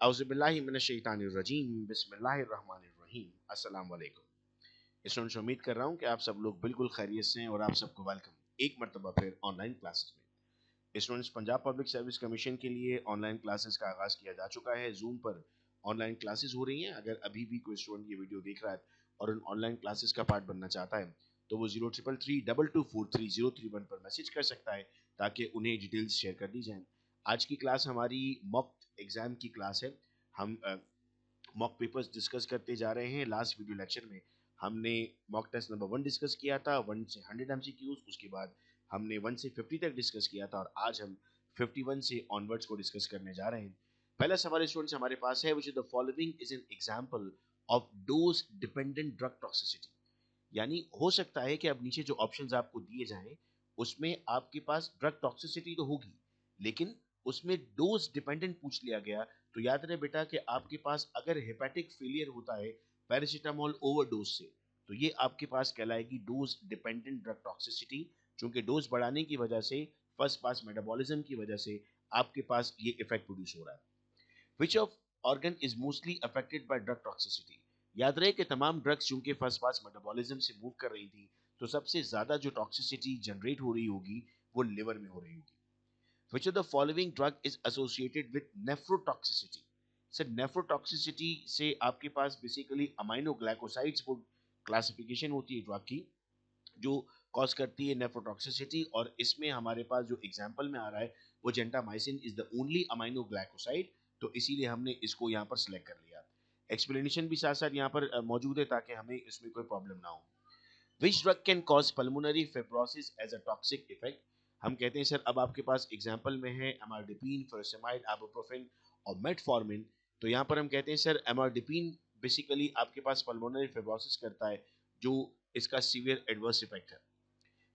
औज़ुबिल्लाहि मिनश्शैतानिर्रजीम बिस्मिल्लाहिर्रहमानिर्रहीम अस्सलाम वालेकुम। स्टूडेंट्स, उम्मीद कर रहा हूँ कि आप सब लोग बिल्कुल खैरियत से हैं और आप सबको वेलकम एक मरतबा फिर ऑनलाइन क्लासेस में। Students, Punjab public service commission के लिए ऑनलाइन क्लासेस का आगाज़ किया जा चुका है। जूम पर ऑनलाइन क्लासेस हो रही हैं। अगर अभी भी कोई स्टूडेंट ये वीडियो देख रहा है और उन ऑनलाइन क्लासेस का पार्ट बनना चाहता है तो वो 033322433031 पर मैसेज कर सकता है ताकि उन्हें डिटेल्स शेयर कर दी जाएँ। आज की क्लास हमारी मॉक एग्जाम की क्लास है। हम मॉक पेपर्स डिस्कस करते जा रहे हैं। लास्ट वीडियो लेक्चर में हमने मॉक टेस्ट नंबर 1 डिस्कस किया था, 1 से 100 एमसीक्यूज। उसके बाद हमने 1 से 50 तक डिस्कस किया था और आज हम 51 से ऑनवर्ड्स को डिस्कस करने जा रहे हैं। पहला सवाल स्टूडेंट्स हमारे पास है, which of the following is an example of dose dependent drug toxicity. यानी हो सकता है कि अब नीचे जो ऑप्शंस आपको दिए जाएं उसमें आपके पास ड्रग टॉक्सिसिटी तो होगी, लेकिन उसमें डोज डिपेंडेंट पूछ लिया गया। तो याद रहे बेटा कि आपके पास अगर हेपेटिक फेलियर होता है पैरासीटामोल ओवरडोज से तो ये आपके पास कहलाएगी डोज डिपेंडेंट ड्रग टॉक्सिसिटी। क्योंकि डोज बढ़ाने की वजह से फर्स्ट पास मेटाबॉलिज्म की वजह से आपके पास ये इफेक्ट प्रोड्यूस हो रहा है। Which of organ is mostly affected by drug toxicity. याद रहे कि तमाम ड्रग्स चूंकि फर्स्ट पास मेटाबॉलिज्म से मूव कर रही थी तो सबसे ज्यादा जो टॉक्सिसिटी जनरेट हो रही होगी वो लिवर में हो रही होगी। Which of the following drug is associated with nephrotoxicity? Sir nephrotoxicity से आपके पास बेसिकली अमाइनो ग्लाइकोसाइड्स वो क्लासिफिकेशन होती है ड्रग की जो कॉज करती है नेफ्रोटॉक्सिसिटी, और इसमें हमारे पास जो एग्जांपल में आ रहा है वो gentamicin is the only amino glycoside. तो इसीलिए हमने इसको यहाँ पर सिलेक्ट कर लिया। एक्सप्लेनेशन भी साथ साथ यहाँ पर मौजूद है ताकि हमें इसमें कोई प्रॉब्लम ना हो। Which drug can cause pulmonary fibrosis as a toxic effect. हम कहते हैं सर अब आपके पास एग्जांपल में है एमारडिपिन, फुरोसेमाइड, आइबुप्रोफेन और मेटफॉर्मिन। तो यहाँ पर हम कहते हैं सर एमारडिपिन बेसिकली आपके पास पल्मोनरी फिब्रोसिस करता है जो इसका सीवियर एडवर्स इफेक्ट है।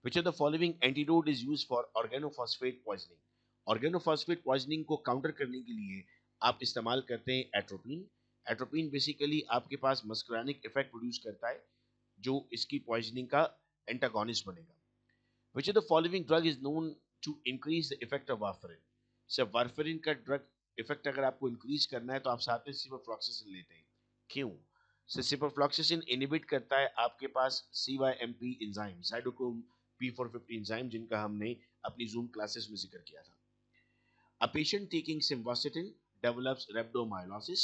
Which of the following antidote is used for organophosphate poisoning. Organophosphate poisoning को काउंटर करने के लिए आप इस्तेमाल करते हैं एट्रोपिन। एट्रोपिन बेसिकली आपके पास मस्कुरानिक इफेक्ट प्रोड्यूस करता है जो इसकी पॉइजनिंग का एंटागोनिस्ट बनेगा। Which of the following drug is known to increase the effect of warfarin? Sir warfarin का ड्रग इफेक्ट अगर आपको इंक्रीज करना है तो आप साथ में सिप्रोफ्लॉक्सासिन लेते हैं। क्यों? सर सिप्रोफ्लॉक्सासिन इनिबिट करता है आपके पास CYMP enzyme, cytochrome P450 enzyme, जिनका हमने अपनी जूम क्लासेस में जिक्र किया था। A patient taking simvastatin develops rhabdomyolysis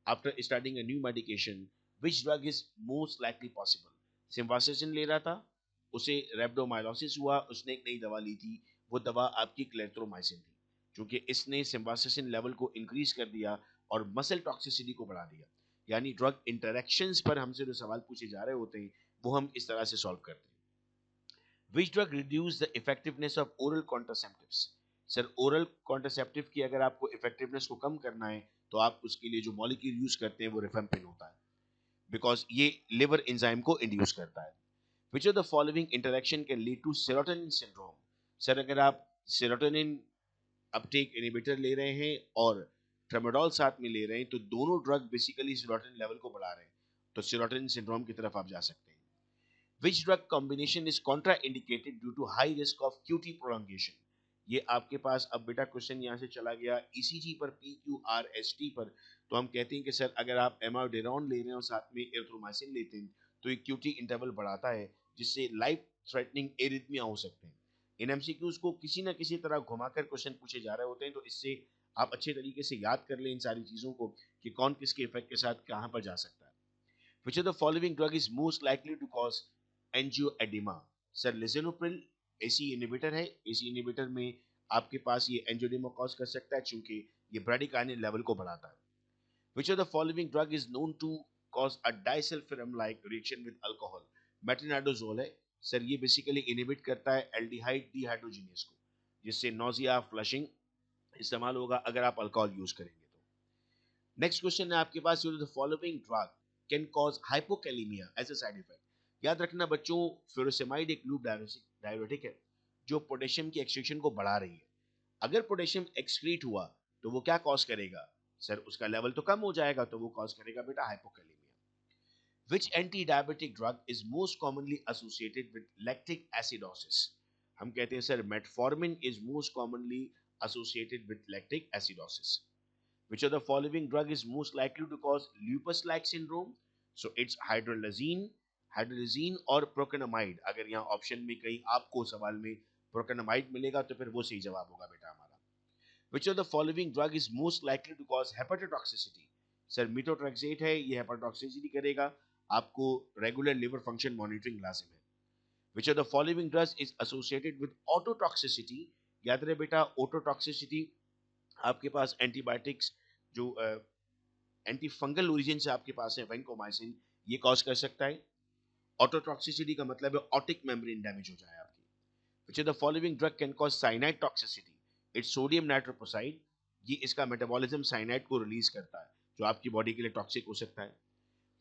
after starting a new medication. Which drug is most likely possible? सिम्वास्टिन ले रहा था, उसे रेब्डोमाइलोसिस हुआ, उसने एक नई दवा ली थी, वो दवा आपकी क्लेट्रोमाइसिन थी। क्योंकि इसने सिम्वास्टिन लेवल को इंक्रीज कर दिया और मसल टॉक्सिसिटी को बढ़ा दिया। यानी ड्रग इंटरेक्शंस पर हमसे जो सवाल पूछे जा रहे होते हैं वो हम इस तरह से सॉल्व करते हैं। Which drug reduce the effectiveness of oral contraceptives? Sir oral contraceptive की अगर आपको इफेक्टिवनेस को कम करना है तो आप उसके लिए जो मॉलिक्यूल यूज करते हैं वो रिफेम्पिन होता है, बिकॉज ये लिवर एंजाइम को इंड्यूस करता है। Which of the following interaction can lead to serotonin syndrome? Sir अगर आप सेरोटोनिन अपटेक इनहिबिटर ले रहे हैं और ट्रेमाडोल साथ में ले रहे हैं तो दोनों ड्रग बेसिकली सेरोटोनिन लेवल को बढ़ा रहे हैं, तो सेरोटोनिन सिंड्रोम की तरफ आप जा सकते हैं। Which drug combination is contraindicated due to high risk of QT prolongation? ये आपके पास अब बेटा क्वेश्चन यहाँ से चला गया ECG पर, PQRST पर। तो हम कहते हैं कि सर अगर आप एमाइडेरॉन ले रहे हैं और साथ में एरिथ्रोमाइसिन लेते हैं तो ये QT इंटरवल बढ़ाता है जिससे लाइफ थ्रेटनिंग एरिथमिया हो सकते हैं। इन एमसीक्यूज को किसी ना किसी तरह घुमाकर क्वेश्चन पूछे जा रहे होते हैं, तो इससे आप अच्छे तरीके से याद कर लें इन सारी चीजों को कि कौन किसके इफेक्ट के साथ कहाँ पर जा सकता है। Which of the following drug is most likely to cause angioedema? Sir lisinopril AC inhibitor है। एसी इनहिबिटर में आपके पास ये एंजियोडेमा कॉज कर सकता है क्योंकि ये ब्रेडिकाइनिन लेवल को बढ़ाता है। Which of the following drug is known to cause a disulfiram like reaction with alcohol? Metronidazole है। सर ये बेसिकली इनहिबिट करता है एल्डिहाइड डिहाइड्रोजिनेज को, जिससे नोजिया, फ्लशिंग इस्तेमाल होगा अगर आप अल्कोहल यूज करेंगे तो। नेक्स्ट क्वेश्चन है आपके पास, the following drug can cause hypokalaemia as a side effect. याद रखना बच्चों, फ्यूरोसेमाइड एक लूप डायरेटिक है जो पोटेशियम की एक्सक्रीशन को बढ़ा रही है। अगर पोटेशियम एक्सक्रीट हुआ तो वो क्या कॉज करेगा? सर उसका लेवल तो कम हो जाएगा, तो वो कॉज करेगा बेटा hypokalemia. Which anti-diabetic drug is most commonly associated with lactic acidosis? हम कहते हैं sir metformin is most commonly associated with lactic acidosis. Which of the following drug is most likely to cause lupus-like syndrome? So it's हाइड्रोलिजीन और procainamide. अगर यहाँ option में कहीं आपको सवाल में प्रोकेनामाइड मिलेगा तो फिर वो सही जवाब होगा बेटा हमारा. Which of the following drug is most likely to cause hepatotoxicity? Sir methotrexate है, ये हेपाटोटॉक्सिसिटी करेगा, आपको रेगुलर लिवर फंक्शन मॉनिटरिंग लाजिम है. Which of the following drugs is associated with autotoxicity? याद रहे बेटा, ऑटोटॉक्सिसिटी आपके पास एंटीबायोटिक्स जो एंटी फंगल ओरिजिन से आपके पास है, वेंकोमाइसिन, ये कॉज कर सकता है. ऑटोटॉक्सिसिटी का मतलब है ऑटिक मेम्ब्रेन डैमेज हो जाए आपकी. Which of the following drug can cause cyanide toxicity? It's sodium nitroprusside. ये इसका मेटाबॉलिज्म साइनाइड को रिलीज करता है जो आपकी बॉडी के लिए टॉक्सिक हो सकता है.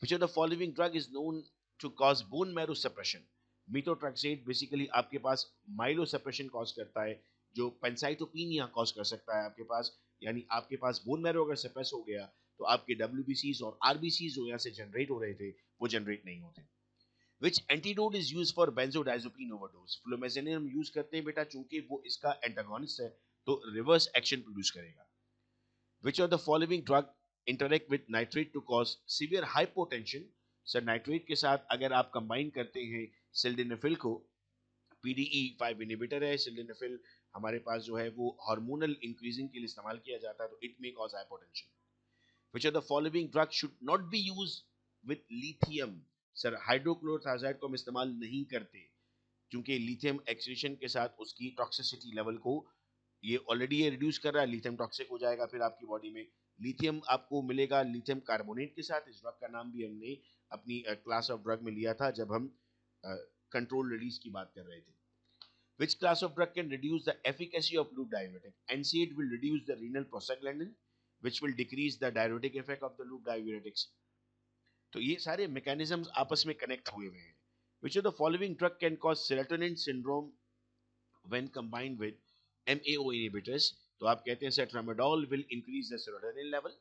Which of the following drug is known to cause bone marrow suppression? Methotrexate basically आपके पास माइलो सप्रेशन कॉज करता है जो पेंसाइटोपिनिया कॉज कर सकता है आपके पास, यानी आपके पास बोन मैरो अगर सप्रेस हो गया तो आपके डब्ल्यूबीसीज और आरबीसीज जो यहाँ से जनरेट हो रहे थे वो जनरेट नहीं होते. Which antidote is used for benzodiazepine overdose? फ्लोमेजेनिन हम यूज करते हैं बेटा चूंकि वो इसका एंटागोनिस्ट है तो रिवर्स एक्शन प्रोड्यूस करेगा. Which of the following drug interact with nitrate to cause severe hypotension? Sir nitrate के साथ अगर आप कंबाइन करते हैं सिल्डेनाफिल को, PDE5 इनहिबिटर है सिल्डेनाफिल, हमारे पास जो है वो हार्मोनल इंक्रीजिंग के लिए इस्तेमाल किया जाता है तो it may cause hypotension. Which of the following drugs should not be used with lithium? Sir hydrochlorothiazide को हम इस्तेमाल नहीं करते क्योंकि लिथियम एक्सक्रीशन के साथ उसकी टॉक्सिसिटी लेवल को ये ऑलरेडी ये रिड्यूस कर रहा है, लिथियम टॉक्सिक हो जाएगा फिर आपकी बॉडी में. लिथियम आपको मिलेगा लिथियम कार्बोनेट के साथ. इस ड्रग का नाम भी हमने अपनी क्लास ऑफ ड्रग में लिया था जब हम कंट्रोल रिलीज की बात कर रहे थे. Which class of drug can reduce the efficacy of loop diuretic? NSAID will reduce the renal prostaglandin, which will decrease the diuretic effect of the loop diuretics. तो ये सारे मैकेनिज्म्स आपस में कनेक्ट हुए हुए हैं. Which of the following drug can cause serotonin syndrome when combined with MAO inhibitors? तो आप कहते हैं sir tramadol will increase the serotonin level.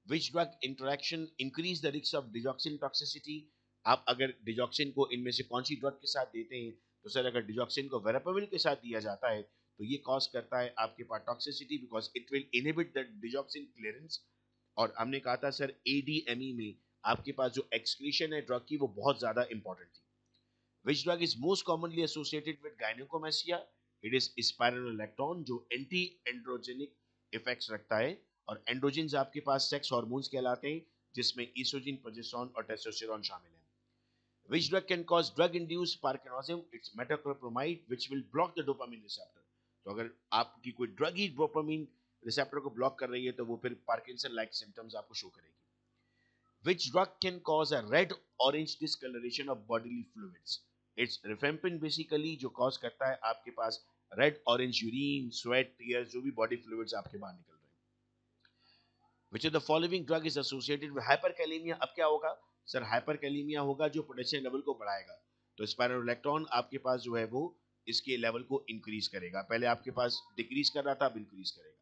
Which drug interaction increase the risk of digoxin toxicity? आप अगर digoxin को इनमें से कौन सी ड्रग के साथ देते हैं तो सर अगर डिजॉक्सिन को वेरापाविल के साथ दिया जाता है तो ये कॉज करता है आपके पास toxicity because it will inhibit the digoxin clearance. और हमने कहा था सर ADME में आपके पास जो एक्सक्रीशन है ड्रग की वो बहुत ज्यादा इंपॉर्टेंट थी. Which drug is most commonly associated with gynecomastia? It is spironolactone जो एंटी एंड्रोजेनिक इफेक्ट्स रखता है और एंड्रोजेंस आपके पास सेक्स हार्मोन्स कहलाते हैं जिसमें ईस्ट्रोजन, प्रोजेस्टेरोन और टेस्टोस्टेरोन शामिल है. Which drug can cause drug-induced Parkinsonism? It's metoclopramide, which will block the dopamine receptor. तो अगर आपकी कोई ड्रग ही डोपामिन रिसेप्टर को ब्लॉक कर रही है तो वो फिर पार्किंसन लाइक सिम्टम्स आपको शो करेगी. Which drug can cause a red-orange discoloration of bodily fluids? It's rifampin basically जो cause करता है आपके पास red orange urine, sweat, tears, जो भी बॉडी फ्लूइड्स आपके बाहर निकल रहे हैं. Which of the following drug is associated with hyperkalemia? अब क्या होगा सर, हाइपरकैलेमिया होगा जो पोटेशियम लेवल को बढ़ाएगा. तो स्पाइरोलैक्टोन आपके पास जो है वो इसके लेवल को इंक्रीज करेगा. पहले आपके पास डिक्रीज कर रहा था, अब इंक्रीज करेगा.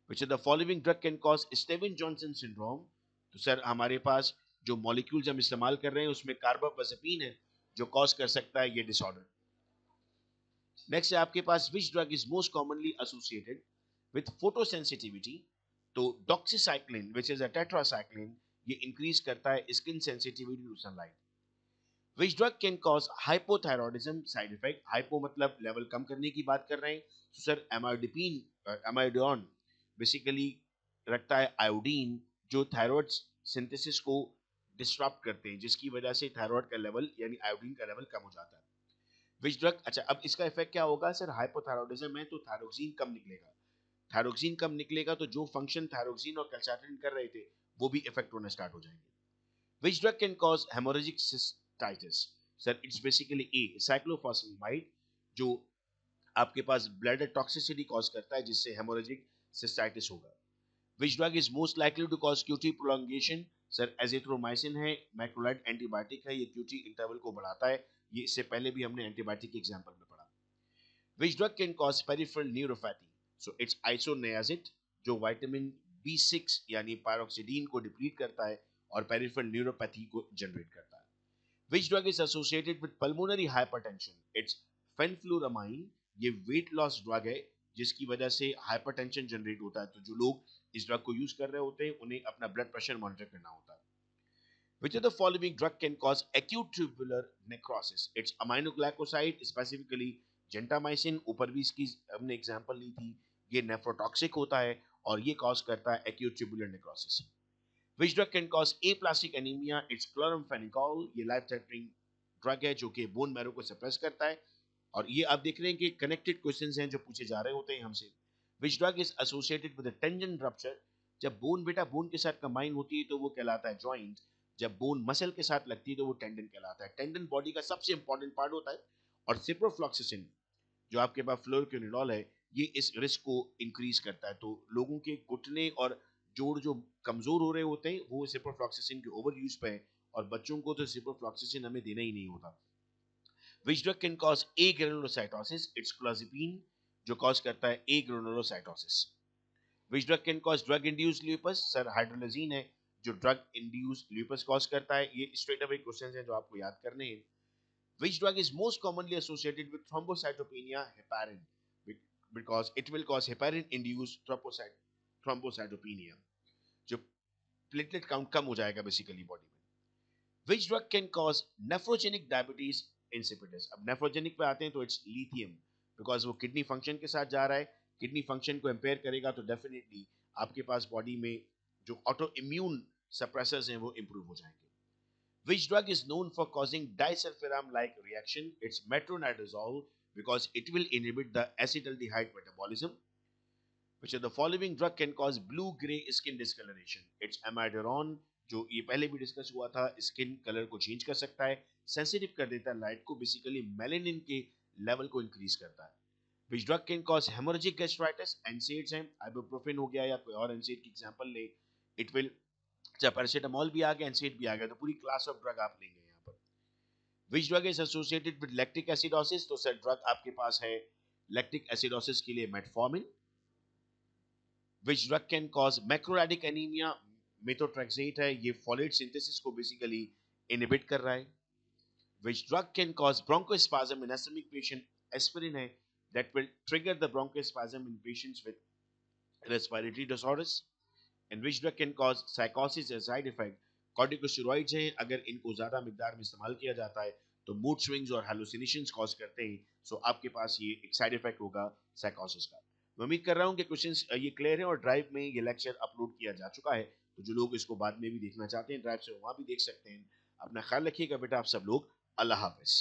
Which of the following drug can cause Stevens Johnson syndrome? तो सर हमारे पास जो मॉलिक्यूल्स हम इस्तेमाल कर रहे हैं उसमें कार्बापेज़ापिन है जो कॉज कर सकता है ये डिसऑर्डर. नेक्स्ट है आपके पास which drug is most commonly associated with photosensitivity? तो doxycycline which is a tetracycline ये इंक्रीज करता है skin sensitivity to sunlight. Which drug can cause hypothyroidism side effect? Hypo मतलब लेवल कम करने की बात कर रहे हैं तो सर एमाइडोन बेसिकली रखता है आयोडीन जो थायराइड सिंथेसिस को डिस्टर्ब करते हैं जिसकी वजह से थायराइड का लेवल यानी आयोडीन का लेवल कम हो जाता है. Which drug, अच्छा अब इसका इफेक्ट क्या होगा सर, हाइपोथायरॉयडिज्म है तो थायरोक्सिन कम निकलेगा. थायरोक्सिन कम निकलेगा तो जो फंक्शन थायरोक्सिन और कैल्साट्रिन कर रहे थे वो भी इफेक्ट होना स्टार्ट हो जाएंगे. Which drug can cause hemorrhagic cystitis? Sir it's basically A cyclophosphamide जो आपके पास ब्लड टॉक्सिसिटी कॉज करता है जिससे हेमोरेजिक सिस्टाइटिस होगा. Which drug is most likely to cause QT prolongation? Sir azithromycin है, मैक्रोलाइड एंटीबायोटिक है, ये QT इंटरवल को बढ़ाता है. ये इससे पहले भी हमने एंटीबायोटिक के एग्जांपल में पढ़ा. Which drug can cause peripheral neuropathy? So it's isoniazid जो विटामिन B6 यानी पायरोक्सिडीन को डिप्लीट करता है और पेरिफेरल न्यूरोपैथी को जनरेट करता है. Which drug is associated with pulmonary hypertension? It's फेनफ्लुरामाइन. ये वेट लॉस ड्रग है जिसकी वजह से हाइपरटेंशन जनरेट होता है. तो जो लोग इस ड्रग को यूज कर रहे होते हैं उन्हें अपना ब्लड प्रेशर मॉनिटर करना होता है। Which of the following drug can cause acute tubular necrosis? It's aminoglycoside, specifically gentamicin. ऊपर भी इसकी हमने एग्जांपल ली थी। ये नेफ्रोटॉक्सिक होता है और ये कॉज करता है acute tubular necrosis. Which drug can cause aplastic anemia? It's chloramphenicol. ये लाइफ थ्रेटनिंग ड्रग है जो कि बोन मैरो को सप्रेस करता है। और ये आप देख रहे हैं कि कनेक्टेड क्वेश्चंस हैं जो पूछे जा रहे होते हैं हमसे। Which drug is associated with a tendon rupture? जब बोन बेटा बोन के साथ कंबाइन होती है तो वो कहलाता है जॉइंट। जब बोन मसल के साथ लगती है तो वो टेंडन कहलाता है। टेंडन बॉडी का सबसे इंपॉर्टेंट पार्ट होता है और सिप्रोफ्लॉक्सिसिन जो आपके पास फ्लोरोक्विनोल है ये इस रिस्क को इंक्रीज करता है। तो लोगों के घुटने और जोड़ जो कमजोर हो रहे होते हैं वो सिप्रोफ्लॉक्सिसिन के ओवर यूज पे है और बच्चों को तो सिप्रोफ्लॉक्सिसिन हमें देना ही नहीं होता। Which drug can cause agranulocytosis? It's clozapine जो कॉज करता है agranulocytosis. Which drug can cause drug induced lupus? Sir hydralazine है जो ड्रग इंड्यूस्ड lupus कॉज करता है। ये स्ट्रेट अवे क्वेश्चंस हैं जो आपको याद करने हैं। Which drug is most commonly associated with thrombocytopenia? Heparin, because it will cause heparin induced thrombocytopenia जो प्लेटलेट काउंट कम हो जाएगा बेसिकली बॉडी में। Which drug can cause nephrogenic diabetes insipidus? अब nephrogenic पे आते हैं तो इट्स लिथियम बिकॉज वो किडनी फंक्शन के साथ जा रहा है। किडनी फंक्शन को इम्पेयर करेगा तो डेफिनेटली आपके पास बॉडी में जो ऑटो इम्यून सप्रेसर्स हैं वो इंप्रूव हो जाएंगे। Which drug is known for causing disulfiram like reaction? It's metronidazole because it will inhibit the acetaldehyde metabolism. Which of the following drug can cause blue-gray skin discoloration? It's amiodarone जो ये पहले भी discuss हुआ था। Skin colour को change कर सकता है, सेंसिटिव कर देता है लाइट को, बेसिकली मेलेनिन के लेवल को इंक्रीज करता है। Which drug can cause hemorrhagic gastritis? NSAIDs हैं, ibuprofen हो गया या कोई और NSAID की एग्जांपल ले। इट विल जब पैरासिटामोल भी आ गया NSAID भी आ गया तो पूरी क्लास ऑफ ड्रग आप लेंगे यहाँ पर। Which drug is associated with lactic acidosis? तो सर ड्रग आपके पास है लैक्टिक एसिडोसिस के लिए metformin. Which drug can cause macroradic anemia? Methotrexate है, ये फोलेट सिंथेसिस को बेसिकली इनहिबिट कर रहा है। Which drug can cause bronchospasm in asthmatic patient? Aspirin है, that will trigger the bronchospasm in patients with respiratory disorders. And which drug can cause psychosis as side effect? Corticosteroids हैं, अगर इनको ज्यादा मिकदार में इस्तेमाल किया जाता है तो मूड स्विंग्स और हेलुसिनेशंस कॉज करते हैं। सो आपके पास ये एक साइड इफेक्ट होगा साइकोसिस का। मैं उम्मीद कर रहा हूँ कि क्वेश्चंस ये क्लियर है और ड्राइव में ये लेक्चर अपलोड किया जा चुका है तो जो लोग इसको बाद में भी देखना चाहते हैं ड्राइव से वहां भी देख सकते हैं। अपना ख्याल रखिएगा बेटा आप सब लोग। अल्लाह हाफिज।